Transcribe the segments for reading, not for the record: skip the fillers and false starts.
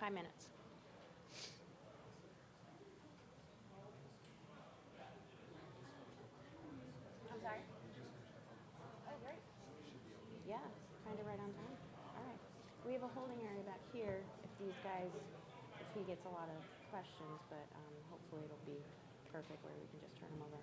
5 minutes. I'm sorry? Oh, great. Yeah, kind of right on time. All right. We have a holding area back here if these guys, if he gets a lot of questions, but hopefully it'll be perfect where we can just turn them over.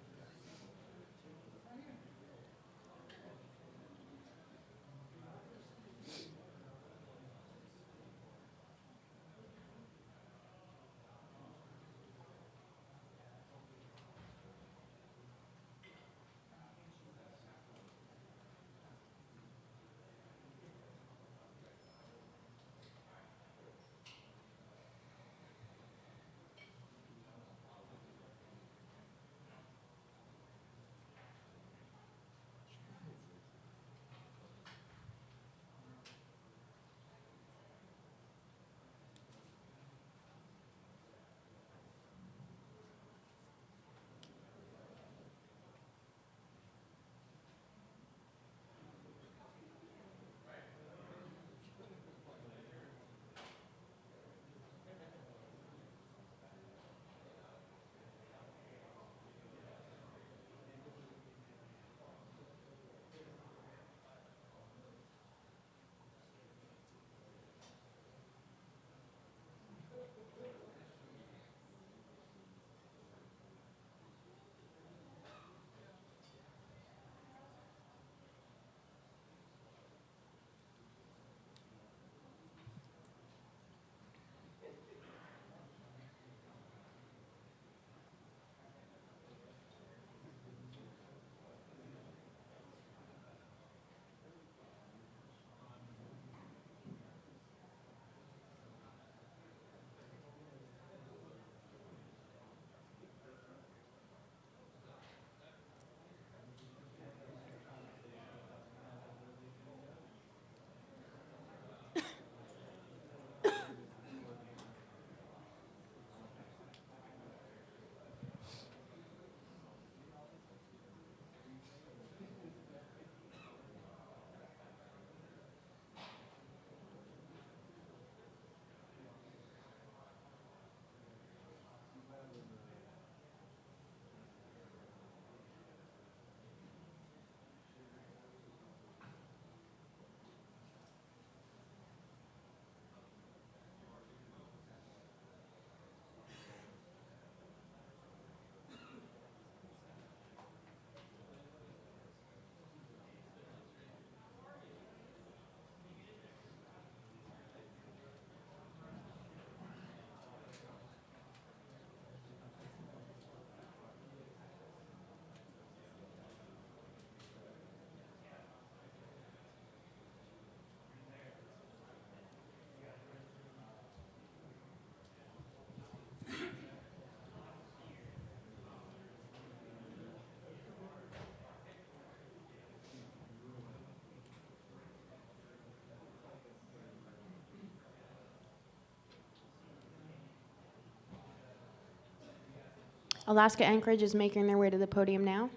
Alaska-Anchorage is making their way to the podium now.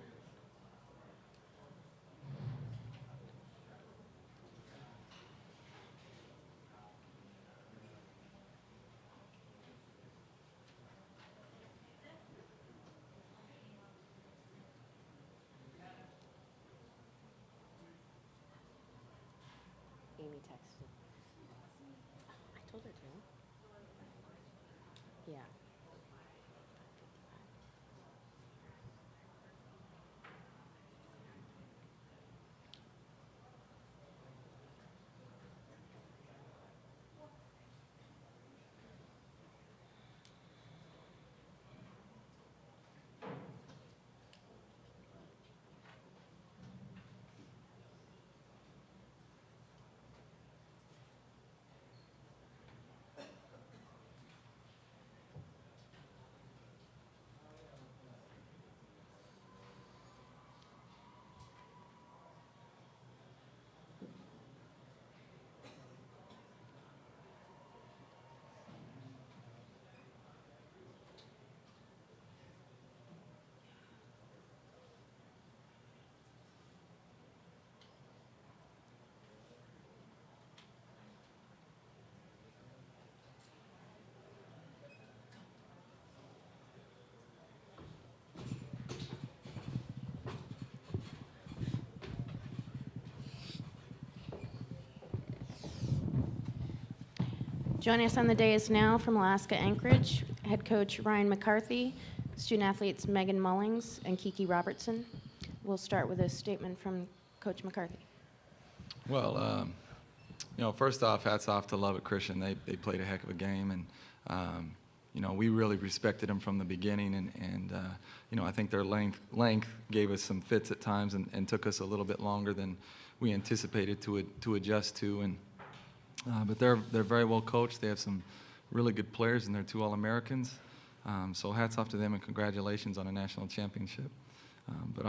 Amy texted. I told her to. Yeah. Joining us on the dais now from Alaska-Anchorage, head coach Ryan McCarthy, student athletes Megan Mullings and Kiki Robertson. We'll start with a statement from Coach McCarthy. Well, first off, hats off to Lubbock Christian. They played a heck of a game, and we really respected them from the beginning. And I think their length gave us some fits at times, and took us a little bit longer than we anticipated to adjust to. And but they're very well coached. They have some really good players, and they're 2 All-Americans. So hats off to them, and congratulations on a national championship. But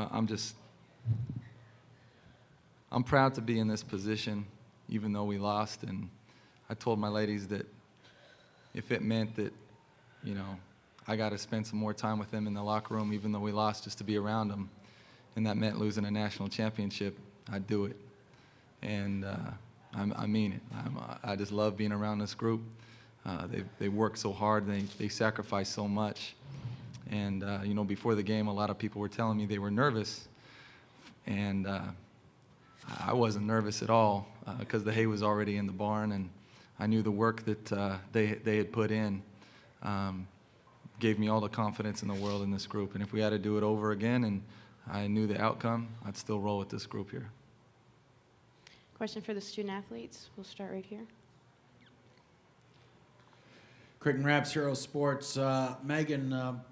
I'm proud to be in this position, even though we lost. And I told my ladies that if it meant that, I got to spend some more time with them in the locker room, even though we lost, just to be around them, and that meant losing a national championship, I'd do it. And I mean it. I just love being around this group. They work so hard. They sacrifice so much. And, before the game, a lot of people were telling me they were nervous. And I wasn't nervous at all because the hay was already in the barn, and I knew the work that they had put in gave me all the confidence in the world in this group. And if we had to do it over again and I knew the outcome, I'd still roll with this group here. Question for the student athletes. We'll start right here. Creighton Raps Hero Sports. Megan,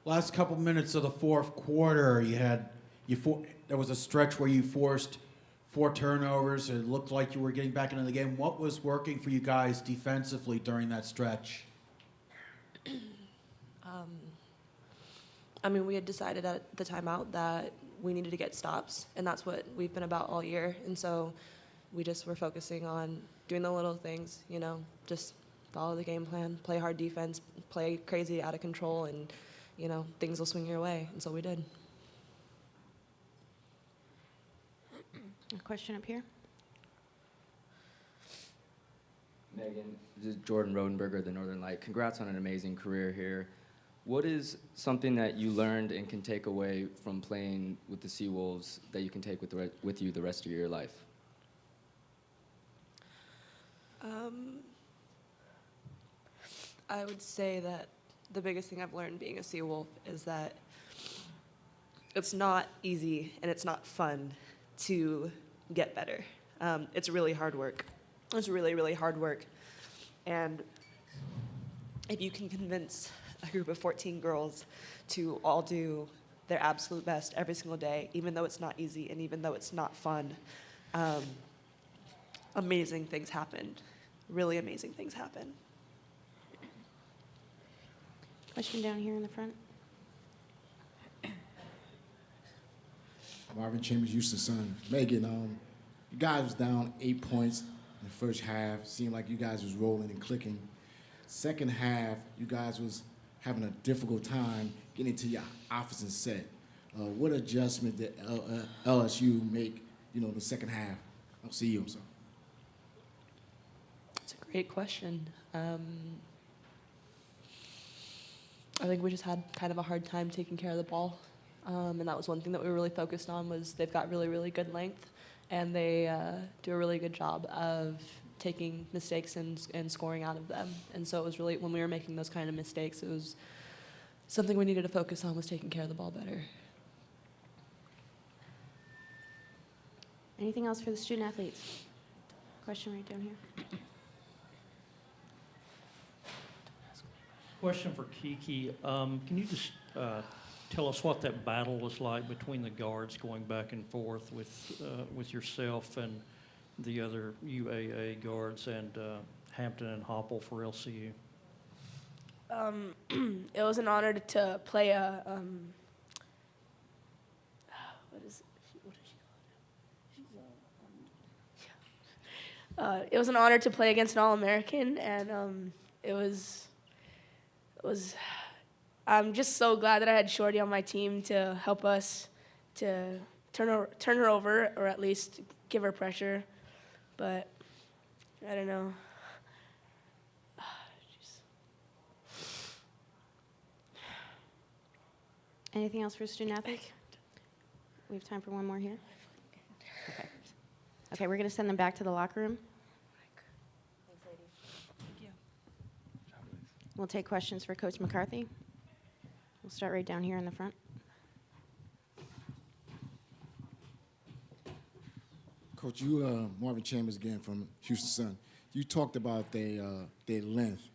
last couple minutes of the fourth quarter, there was a stretch where you forced 4 turnovers. It looked like you were getting back into the game. What was working for you guys defensively during that stretch? We had decided at the timeout that we needed to get stops, and that's what we've been about all year. And so we just were focusing on doing the little things, just follow the game plan, play hard defense, play crazy, out of control, and, things will swing your way. And so we did. A question up here. Megan, this is Jordan Rodenberger, the Northern Light. Congrats on an amazing career here. What is something that you learned and can take away from playing with the Seawolves that you can take with you the rest of your life? I would say that the biggest thing I've learned being a Seawolf is that it's not easy and it's not fun to get better. It's really hard work. It's really, really hard work. And if you can convince a group of 14 girls to all do their absolute best every single day, even though it's not easy and even though it's not fun, amazing things happen. Really amazing things happen. Question down here in the front. Marvin Chambers, Houston Sun. Megan, you guys was down 8 points in the first half. Seemed like you guys was rolling and clicking. Second half, you guys was having a difficult time getting into your offensive set. What adjustment did LSU make, the second half? I'll see you, I'm sorry. That's a great question. I think we just had kind of a hard time taking care of the ball. And that was one thing that we were really focused on was they've got really, really good length, and they do a really good job of taking mistakes and scoring out of them. And so it was really, when we were making those kind of mistakes, it was something we needed to focus on was taking care of the ball better. Anything else for the student athletes? Question right down here. Question for Kiki. Can you just tell us what that battle was like between the guards going back and forth with yourself and the other UAA guards and Hampton and Hopple for LCU? It was an honor to play a it was an honor to play against an All-American, and it was. I'm just so glad that I had Shorty on my team to help us to turn her over, or at least give her pressure. But I don't know. Anything else for student athletes? We have time for one more here. Okay, we're going to send them back to the locker room. Thanks, ladies. Thank you. We'll take questions for Coach McCarthy. We'll start right down here in the front. Coach, you, Marvin Chambers again from Houston Sun. You talked about their length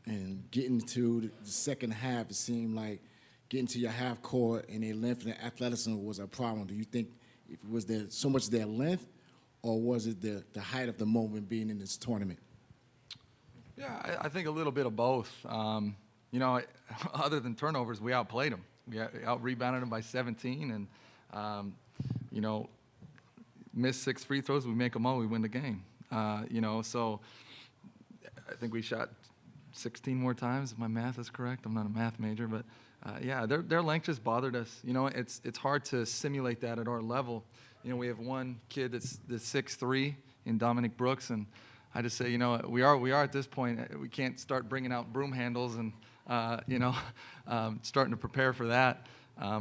and getting to the second half. It seemed like getting to your half court and their length and their athleticism was a problem. Do you think it was there so much their length, or was it the height of the moment being in this tournament? Yeah, I think a little bit of both. You know, other than turnovers, we outplayed them. We out-rebounded them by 17, and, you know, missed 6 free throws, we make them all, we win the game. You know, so I think we shot 16 more times, if my math is correct. I'm not a math major, but yeah, their length just bothered us. You know, it's hard to simulate that at our level. You know, we have one kid that's 6'3" in Dominic Brooks, and I just say, you know, we are at this point, we can't start bringing out broom handles and, you know, starting to prepare for that.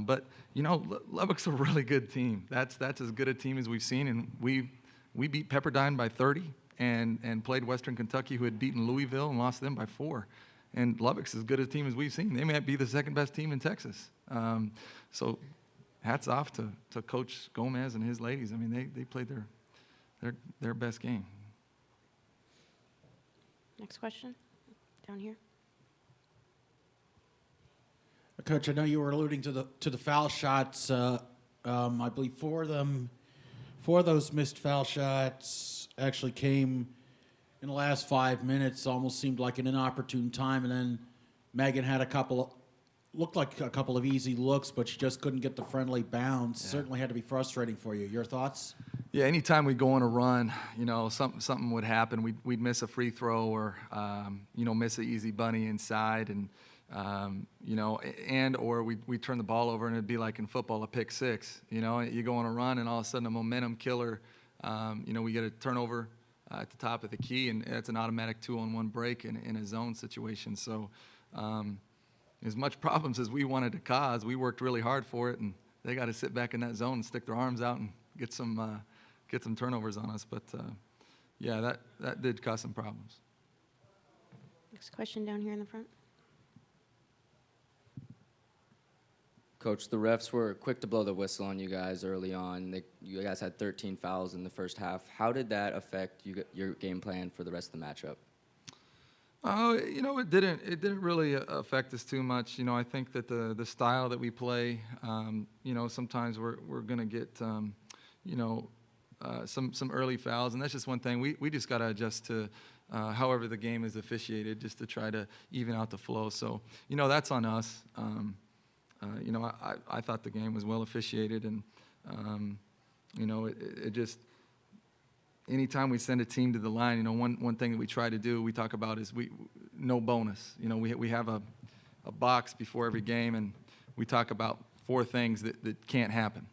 But, you know, Lubbock's a really good team. That's as good a team as we've seen, and we beat Pepperdine by 30 and played Western Kentucky, who had beaten Louisville and lost them by 4. And Lubbock's as good a team as we've seen. They might be the second best team in Texas. So hats off to Coach Gomez and his ladies. I mean, they played their best game. Next question, down here. Coach, I know you were alluding to the foul shots. I believe 4 of those missed foul shots actually came in the last 5 minutes. Almost seemed like an inopportune time, and then Megan had looked like a couple of easy looks, but she just couldn't get the friendly bounce. Yeah. Certainly had to be frustrating for you. Your thoughts? Yeah, anytime we go on a run, you know, something would happen. We'd miss a free throw or, you know, miss an easy bunny inside, and you know, or we turn the ball over, and it'd be like in football, a pick six. You know, you go on a run, and all of a sudden a momentum killer. You know, we get a turnover at the top of the key, and it's an automatic 2-on-1 break in a zone situation. So, as much problems as we wanted to cause, we worked really hard for it, and they got to sit back in that zone and stick their arms out and get some turnovers on us. But yeah, that did cause some problems. Next question down here in the front. Coach, the refs were quick to blow the whistle on you guys early on. You guys had 13 fouls in the first half. How did that affect your game plan for the rest of the matchup? You know, it didn't really affect us too much. You know, I think that the style that we play, you know, sometimes we're going to get, you know, some early fouls, and that's just one thing. We just got to adjust to however the game is officiated, just to try to even out the flow. So, you know, that's on us. You know, I thought the game was well officiated, and you know, it just, anytime we send a team to the line, you know, one thing that we try to do, we talk about, is no bonus. You know, we have a box before every game, and we talk about 4 things that can't happen.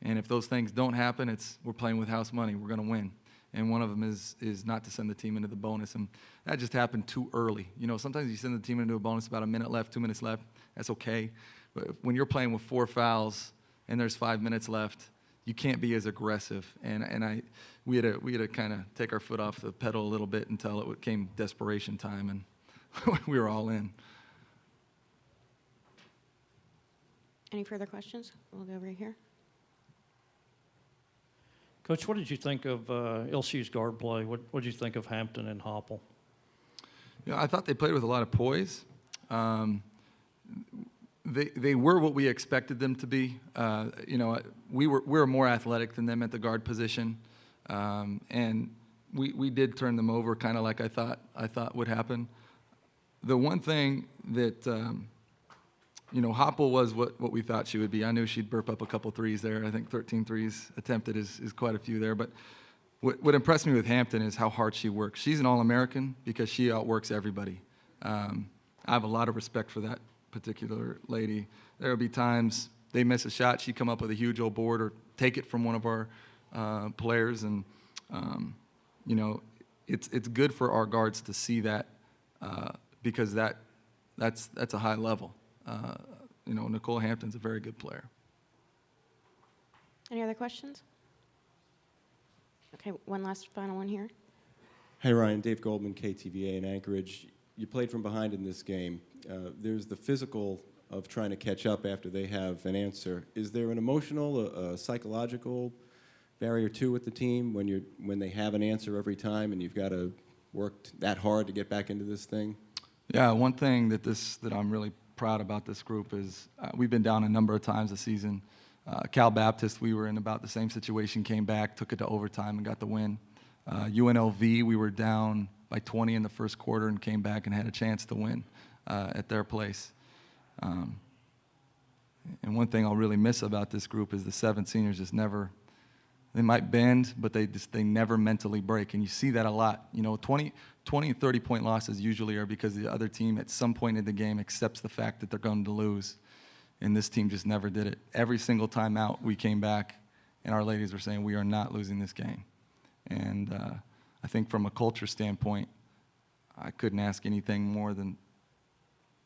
And if those things don't happen, we're playing with house money. We're going to win. And one of them is not to send the team into the bonus. And that just happened too early. You know, sometimes you send the team into a bonus, about a minute left, 2 minutes left. That's okay. But when you're playing with 4 fouls and there's 5 minutes left, you can't be as aggressive. And we had to kind of take our foot off the pedal a little bit until it came desperation time, and we were all in. Any further questions? We'll go over here. Coach, what did you think of LSU's guard play? What did you think of Hampton and Hopple? You know, I thought they played with a lot of poise. They were what we expected them to be. You know, we were more athletic than them at the guard position, and we did turn them over, kind of like I thought would happen. The one thing that you know, Hopple was what we thought she would be. I knew she'd burp up a couple threes there. I think 13 threes attempted is quite a few there. But what impressed me with Hampton is how hard she works. She's an All-American because she outworks everybody. I have a lot of respect for that particular lady. There will be times they miss a shot, she'd come up with a huge old board or take it from one of our players. And, you know, it's good for our guards to see that because that's a high level. You know, Nicole Hampton's a very good player. Any other questions? Okay, one last final one here. Hey, Ryan. Dave Goldman, KTVA in Anchorage. you played from behind in this game. There's the physical of trying to catch up after they have an answer. Is there an emotional, a psychological barrier too with the team when they have an answer every time and you've got to work that hard to get back into this thing? Yeah, one thing that I'm really proud about this group is we've been down a number of times this season. Cal Baptist, we were in about the same situation, came back, took it to overtime, and got the win. UNLV, we were down by 20 in the first quarter and came back and had a chance to win at their place. And one thing I'll really miss about this group is the 7 seniors just never, they might bend, but they never mentally break. And you see that a lot. 20 and 30-point losses usually are because the other team at some point in the game accepts the fact that they're going to lose. And this team just never did it. Every single time out, we came back, and our ladies were saying, we are not losing this game. And I think from a culture standpoint, I couldn't ask anything more than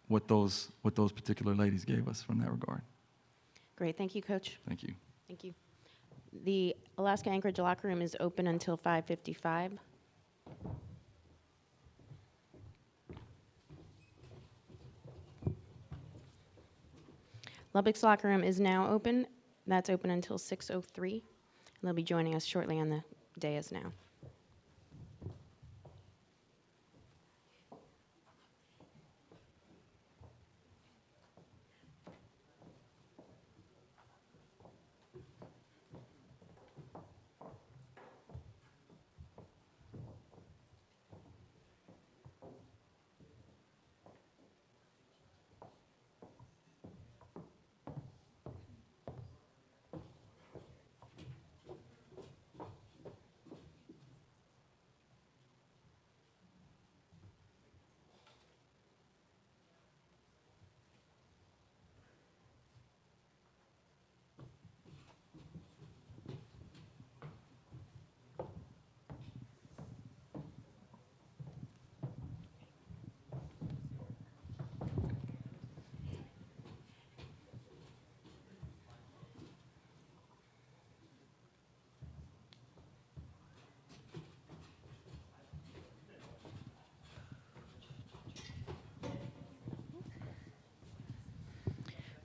what those particular ladies gave us from that regard. Great. Thank you, Coach. Thank you. Thank you. The Alaska-Anchorage locker room is open until 5:55. Lubbock's locker room is now open. That's open until 6:03. And they'll be joining us shortly on the dais now.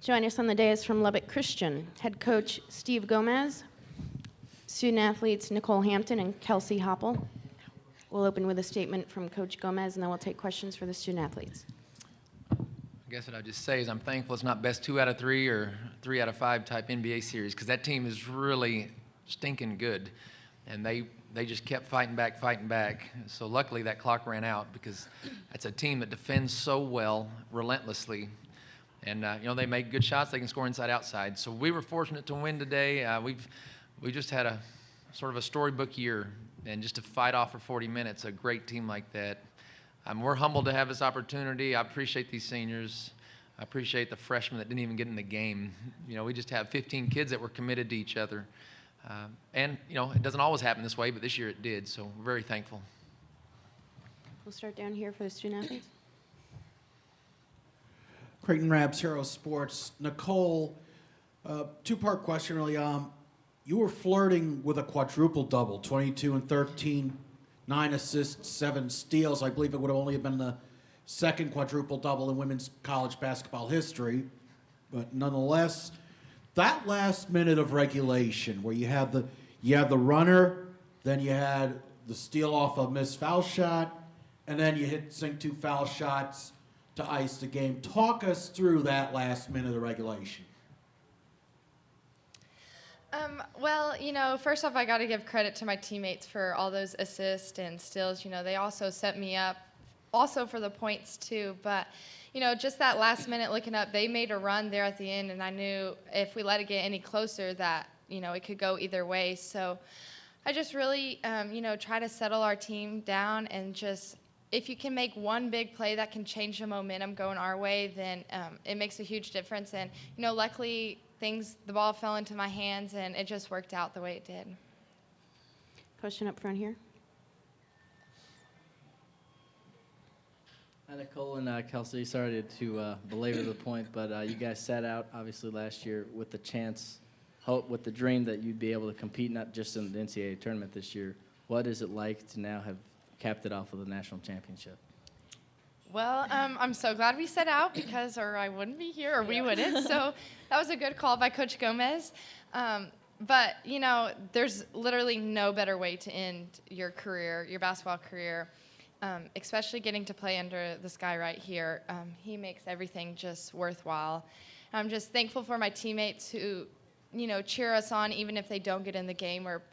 Join us on the dais from Lubbock Christian, head coach Steve Gomez, student athletes Nicole Hampton and Kelsey Hopple. We'll open with a statement from Coach Gomez, and then we'll take questions for the student athletes. I guess what I'd just say is I'm thankful it's not best 2 out of 3 or 3 out of 5 type NBA series, because that team is really stinking good, and they just kept fighting back. So luckily that clock ran out, because that's a team that defends so well, relentlessly. And, they make good shots. They can score inside, outside. So we were fortunate to win today. We just had a sort of a storybook year. And just to fight off for 40 minutes, a great team like that. We're humbled to have this opportunity. I appreciate these seniors. I appreciate the freshmen that didn't even get in the game. We just have 15 kids that were committed to each other. And it doesn't always happen this way, but this year it did. So we're very thankful. We'll start down here for the student athletes. Creighton Rabs Hero Sports. Nicole, two-part question really. You were flirting with a quadruple double, 22 and 13, 9 assists, 7 steals. I believe it would have only been the second quadruple double in women's college basketball history. But nonetheless, that last minute of regulation where you had the runner, then you had the steal off a missed foul shot, and then you sink 2 foul shots to ice the game. Talk us through that last minute of regulation. Well, first off, I got to give credit to my teammates for all those assists and steals. They also set me up also for the points too. But, just that last minute looking up, they made a run there at the end, and I knew if we let it get any closer that, it could go either way. So I just really, try to settle our team down and just, if you can make one big play that can change the momentum going our way, then it makes a huge difference. And, luckily, the ball fell into my hands, and it just worked out the way it did. Question up front here. Hi, Nicole and Kelsey. Sorry to belabor the point, but you guys sat out, obviously, last year with the chance, with the dream that you'd be able to compete not just in the NCAA tournament this year. What is it like to now have capped it off with a national championship? Well, I'm so glad we set out because, or I wouldn't be here, or we wouldn't. So that was a good call by Coach Gomez. But, you know, there's literally no better way to end your career, your basketball career, especially getting to play under this guy right here. He makes everything just worthwhile. I'm just thankful for my teammates who, you know, cheer us on even if they don't get in the game or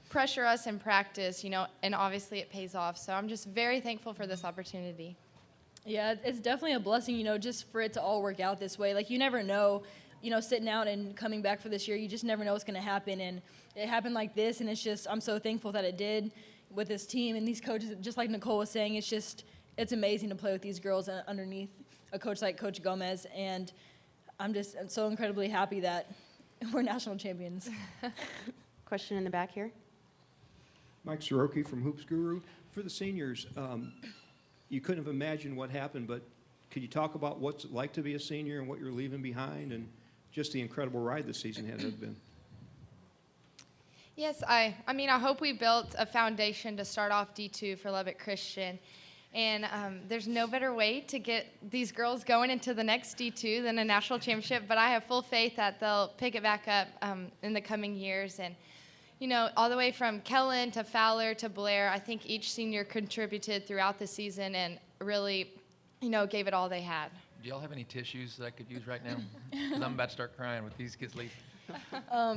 pressure us in practice, you know, and obviously it pays off. So I'm just very thankful for this opportunity. Yeah, it's definitely a blessing, you know, just for it to all work out this way. Like, you never know, you know, sitting out and coming back for this year, you just never know what's going to happen. And it happened like this, and it's just, I'm so thankful that it did with this team and these coaches. Just like Nicole was saying, it's amazing to play with these girls underneath a coach like Coach Gomez. And I'm so incredibly happy that we're national champions. Question in the back here. Mike Soroki from Hoops Guru. For the seniors, you couldn't have imagined what happened, but could you talk about what's it like to be a senior and what you're leaving behind and just the incredible ride this season has been? Yes, I mean, I hope we built a foundation to start off D2 for Lubbock Christian. And there's no better way to get these girls going into the next D2 than a national championship, but I have full faith that they'll pick it back up in the coming years. And you know, all the way from Kellen to Fowler to Blair, I think each senior contributed throughout the season and really, you know, gave it all they had. Do y'all have any tissues that I could use right now? Because I'm about to start crying with these kids leaving.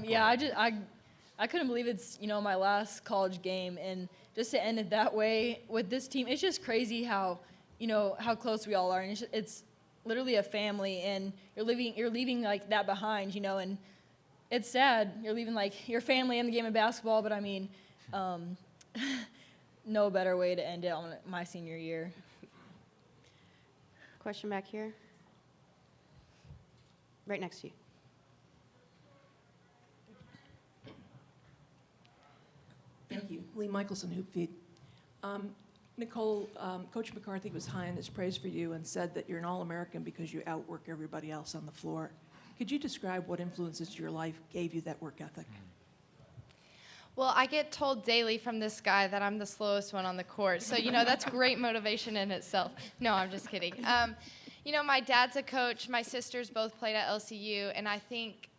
Yeah, I couldn't believe it's, you know, my last college game, and just to end it that way with this team, it's just crazy how, you know, how close we all are, and it's literally a family, and you're leaving like that behind, you know, and it's sad. You're leaving like your family in the game of basketball, but I mean, no better way to end it on my senior year. Question back here. Right next to you. Thank you. Lee Michelson, Hoop Feed. Nicole, Coach McCarthy was high in his praise for you and said that you're an All-American because you outwork everybody else on the floor. Could you describe what influences to your life gave you that work ethic? Well, I get told daily from this guy that I'm the slowest one on the court. So, you know, that's great motivation in itself. No, I'm just kidding. You know, my dad's a coach. My sisters both played at LCU. And I think,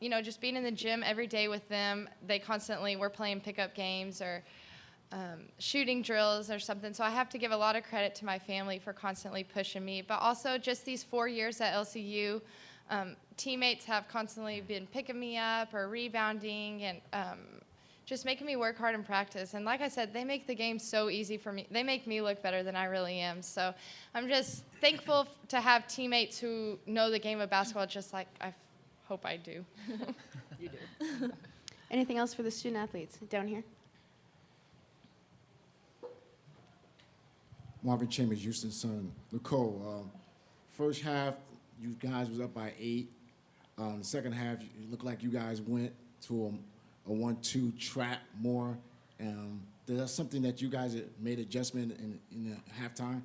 you know, just being in the gym every day with them, we're playing pickup games or shooting drills or something. So I have to give a lot of credit to my family for constantly pushing me. But also just these 4 years at LCU, teammates have constantly been picking me up or rebounding and just making me work hard in practice. And like I said, they make the game so easy for me. They make me look better than I really am. So I'm just thankful to have teammates who know the game of basketball just like I hope I do. You do. Anything else for the student athletes down here? Marvin Chambers, Houston's son. Nicole, first half, you guys was up by 8. The second half, it looked like you guys went to a 1-2 trap more. There's something that you guys made adjustment in the halftime?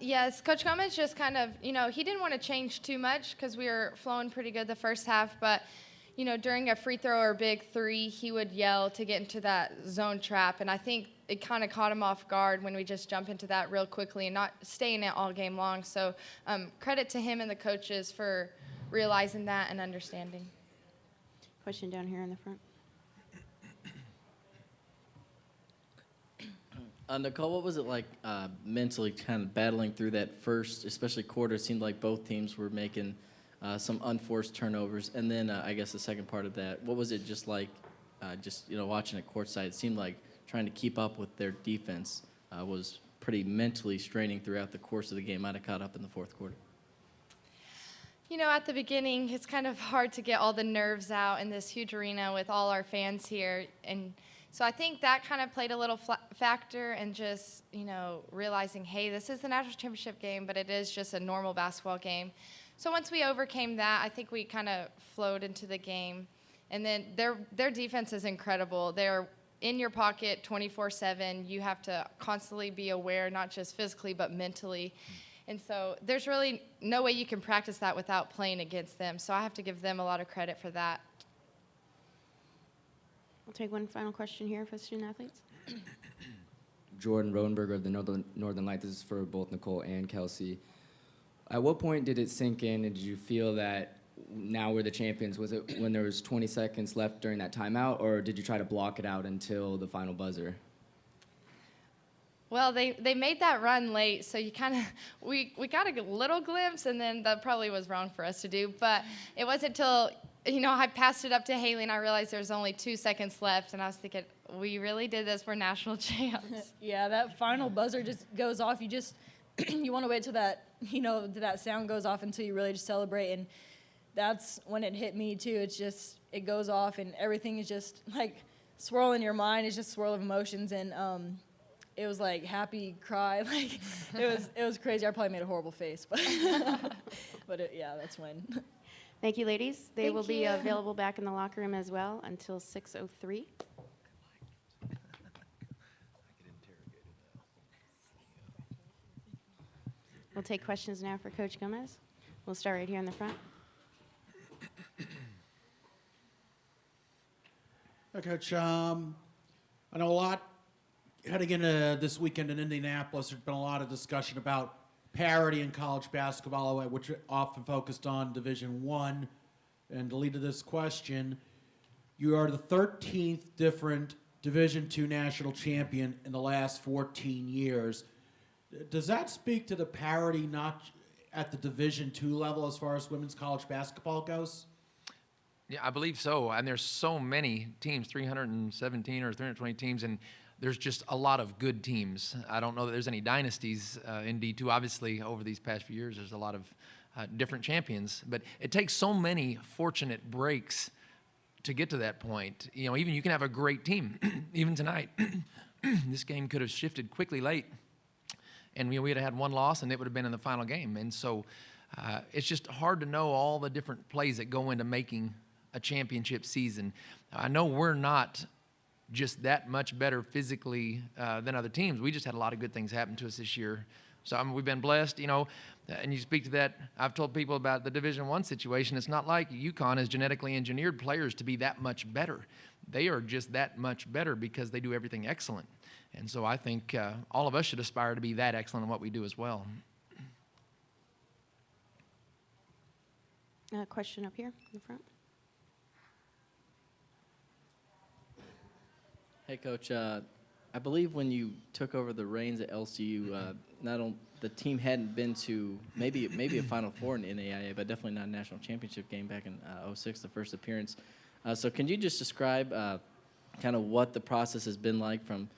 Yes, Coach Gomez just kind of, you know, he didn't want to change too much because we were flowing pretty good the first half. But, you know, during a free throw or big three, he would yell to get into that zone trap. And I think it kind of caught him off guard when we just jump into that real quickly and not stay in it all game long. So credit to him and the coaches for realizing that and understanding. Question down here in the front. Nicole, what was it like mentally kind of battling through that first, especially quarter? It seemed like both teams were making some unforced turnovers. And then I guess the second part of that, what was it just like watching it courtside? It seemed like trying to keep up with their defense was pretty mentally straining throughout the course of the game. Might have caught up in the fourth quarter. You know, at the beginning, it's kind of hard to get all the nerves out in this huge arena with all our fans here. And so I think that kind of played a little factor in just, you know, realizing, hey, this is the national championship game, but it is just a normal basketball game. So once we overcame that, I think we kind of flowed into the game. And then their defense is incredible. They're in your pocket 24/7. You have to constantly be aware, not just physically, but mentally. And so there's really no way you can practice that without playing against them. So I have to give them a lot of credit for that. We'll take one final question here for the student athletes. Jordan Rodenberger of the Northern Light. This is for both Nicole and Kelsey. At what point did it sink in, and did you feel that now we're the champions? Was it when there was 20 seconds left during that timeout, or did you try to block it out until the final buzzer? Well, they made that run late, so you kind of we got a little glimpse, and then that probably was wrong for us to do. But it wasn't until I passed it up to Haley, and I realized there was only 2 seconds left, and I was thinking, we really did this. We're national champs. Yeah, that final buzzer just goes off. You just you want to wait till that that sound goes off until you really just celebrate, and that's when it hit me too. It's just it goes off, and everything is just like swirling in your mind. It's just swirl of emotions, and it was like happy cry, like it was crazy. I probably made a horrible face, but yeah, that's when. Thank you, ladies. They Thank will be you. available back in the locker room as well until 6:03. We'll take questions now for Coach Gomez. We'll start right here in the front. Coach, I know a lot heading into this weekend in Indianapolis. There's been a lot of discussion about parity in college basketball, which often focused on Division I. And to lead to this question, you are the 13th different Division II national champion in the last 14 years. Does that speak to the parity not at the Division II level as far as women's college basketball goes? Yeah, I believe so. And there's so many teams, 317 or 320 teams, and there's just a lot of good teams. I don't know that there's any dynasties in D2. Obviously, over these past few years, there's a lot of different champions. But it takes so many fortunate breaks to get to that point. Even you can have a great team. Even tonight, this game could have shifted quickly late. And we would have had one loss, and it would have been in the final game. And so it's just hard to know all the different plays that go into making a championship season. I know we're not just that much better physically than other teams. We just had a lot of good things happen to us this year. So we've been blessed, and you speak to that. I've told people about the Division I situation. It's not like UConn has genetically engineered players to be that much better. They are just that much better because they do everything excellent. And so I think all of us should aspire to be that excellent in what we do as well. Question up here in the front. Hey, Coach. I believe when you took over the reins at LCU, the team hadn't been to maybe a Final Four in the NAIA, but definitely not a national championship game back in '06, the first appearance. So can you just describe kind of what the process has been like from,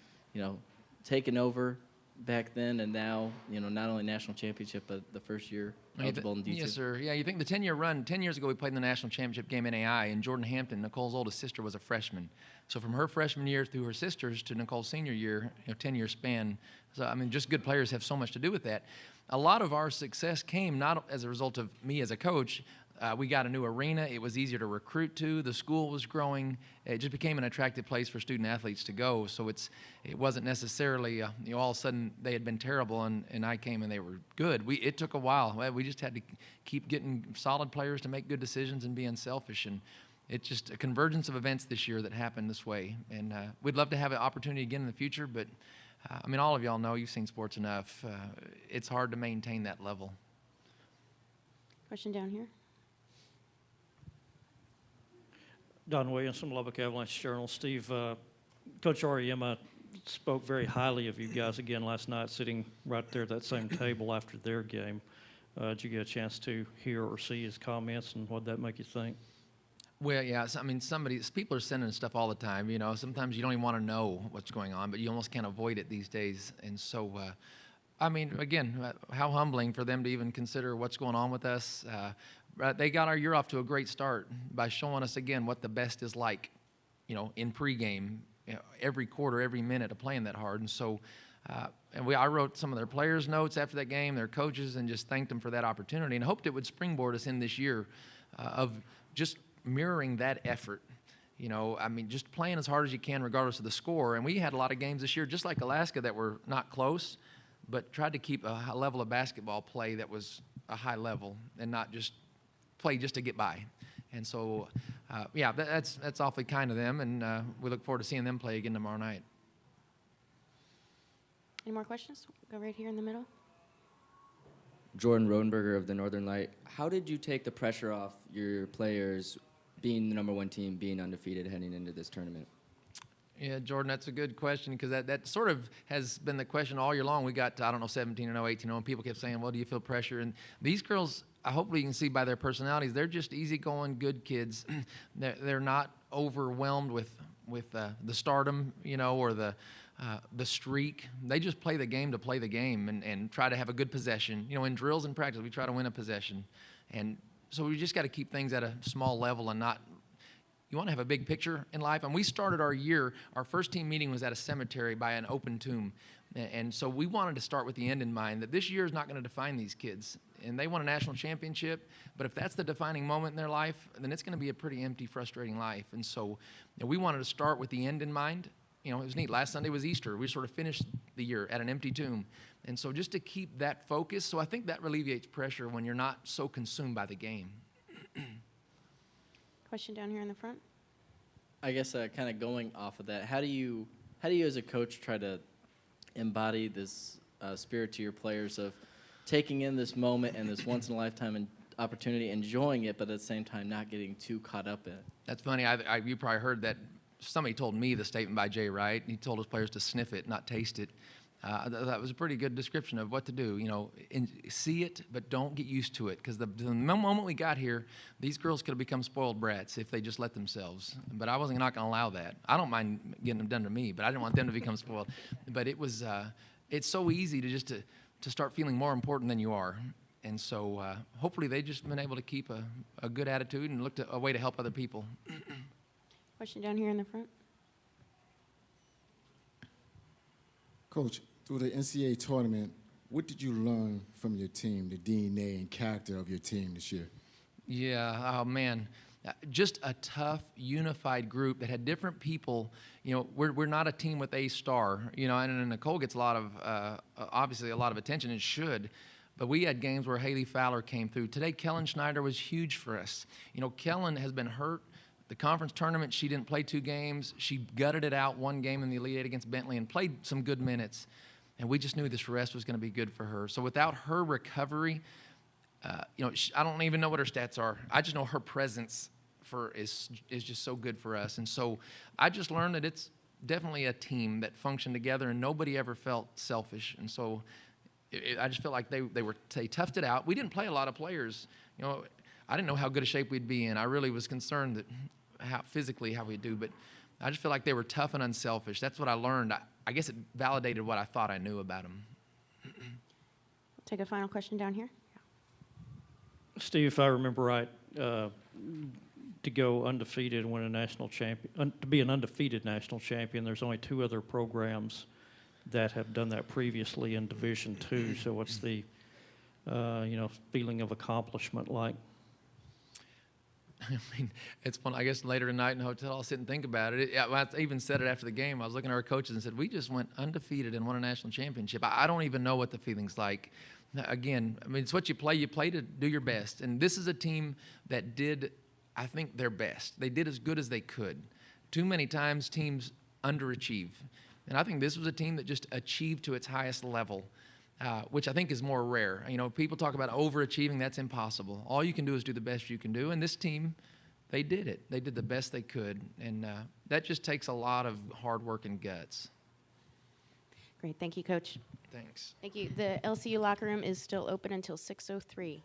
taking over back then and now, not only national championship, but the first year eligible in D2? Yes, sir. Yeah, you think the 10-year run, 10 years ago we played in the national championship game in NAIA, and Jordan Hampton, Nicole's oldest sister, was a freshman. So from her freshman year through her sisters to Nicole's senior year, 10-year span. So, just good players have so much to do with that. A lot of our success came not as a result of me as a coach. We got a new arena. It was easier to recruit to. The school was growing. It just became an attractive place for student athletes to go. So it wasn't necessarily, all of a sudden they had been terrible and I came and they were good. It took a while. We just had to keep getting solid players to make good decisions and be unselfish. And it's just a convergence of events this year that happened this way. And we'd love to have an opportunity again in the future, but all of y'all know, you've seen sports enough. It's hard to maintain that level. Question down here. Don Williamson, Lubbock Avalanche Journal. Steve, Coach Auriemma spoke very highly of you guys again last night, sitting right there at that same table after their game. Did you get a chance to hear or see his comments, and what did that make you think? Well, yeah, people are sending stuff all the time, Sometimes you don't even want to know what's going on, but you almost can't avoid it these days. And so, again, how humbling for them to even consider what's going on with us. They got our year off to a great start by showing us again what the best is like, in pregame, every quarter, every minute of playing that hard. And so, I wrote some of their players' notes after that game, their coaches, and just thanked them for that opportunity and hoped it would springboard us in this year of just mirroring that effort. Just playing as hard as you can regardless of the score. And we had a lot of games this year, just like Alaska, that were not close, but tried to keep a high level of basketball play that was a high level and not just play just to get by. And so, that's awfully kind of them, and we look forward to seeing them play again tomorrow night. Any more questions? Go right here in the middle. Jordan Rodenberger of the Northern Light. How did you take the pressure off your players being the #1 team, being undefeated heading into this tournament? Yeah, Jordan, that's a good question because that sort of has been the question all year long. We got to, I don't know, 17-0, 18-0, and people kept saying, well, do you feel pressure? And these girls, hopefully you can see by their personalities, they're just easygoing, good kids. They're not overwhelmed with the stardom, or the streak. They just play the game to play the game and try to have a good possession. In drills and practice, we try to win a possession. And so we just got to keep things at a small level and not. You want to have a big picture in life. And we started our year, our first team meeting was at a cemetery by an open tomb. And so we wanted to start with the end in mind, that this year is not going to define these kids. And they won a national championship, but if that's the defining moment in their life, then it's going to be a pretty empty, frustrating life. And so we wanted to start with the end in mind. It was neat. Last Sunday was Easter. We sort of finished the year at an empty tomb. And so just to keep that focus, so I think that alleviates pressure when you're not so consumed by the game. Question down here in the front. I guess kind of going off of that, how do you as a coach try to embody this spirit to your players of taking in this moment and this once in a lifetime opportunity, enjoying it, but at the same time not getting too caught up in it? That's funny. You probably heard that. Somebody told me the statement by Jay Wright. He told his players to sniff it, not taste it. That was a pretty good description of what to do. See it, but don't get used to it. Because the moment we got here, these girls could have become spoiled brats if they just let themselves. But I wasn't not going to allow that. I don't mind getting them done to me, but I didn't want them to become spoiled. But it was, it's so easy to start feeling more important than you are. And so hopefully they've just been able to keep a good attitude and look to a way to help other people. Question down here in the front. Coach, through the NCAA tournament, what did you learn from your team, the DNA and character of your team this year? Yeah, oh man, just a tough, unified group that had different people. We're not a team with a star, and Nicole gets obviously a lot of attention and should. But we had games where Haley Fowler came through. Today, Kellen Schneider was huge for us. Kellen has been hurt. The conference tournament, she didn't play 2 games. She gutted it out 1 game in the Elite Eight against Bentley and played some good minutes. And we just knew this rest was going to be good for her. So without her recovery, I don't even know what her stats are. I just know her presence is just so good for us. And so I just learned that it's definitely a team that functioned together and nobody ever felt selfish. And so I just felt like they toughed it out. We didn't play a lot of players. I didn't know how good a shape we'd be in. I really was concerned that how we'd do, but I just feel like they were tough and unselfish. That's what I learned. I guess it validated what I thought I knew about them. We'll take a final question down here. Steve, if I remember right, to go undefeated and win a national champion, to be an undefeated national champion, there's only 2 other programs that have done that previously in Division II. So what's the feeling of accomplishment like? I mean, it's fun. I guess later tonight in the hotel, I'll sit and think about it. I even said it after the game. I was looking at our coaches and said, we just went undefeated and won a national championship. I don't even know what the feeling's like. Again, I mean, it's what you play. You play to do your best. And this is a team that did, I think, their best. They did as good as they could. Too many times teams underachieve. And I think this was a team that just achieved to its highest level. Which I think is more rare. People talk about overachieving. That's impossible. All you can do is do the best you can do. And this team, they did it. They did the best they could. And that just takes a lot of hard work and guts. Great. Thank you, Coach. Thanks. Thank you. The LCU locker room is still open until 6:03.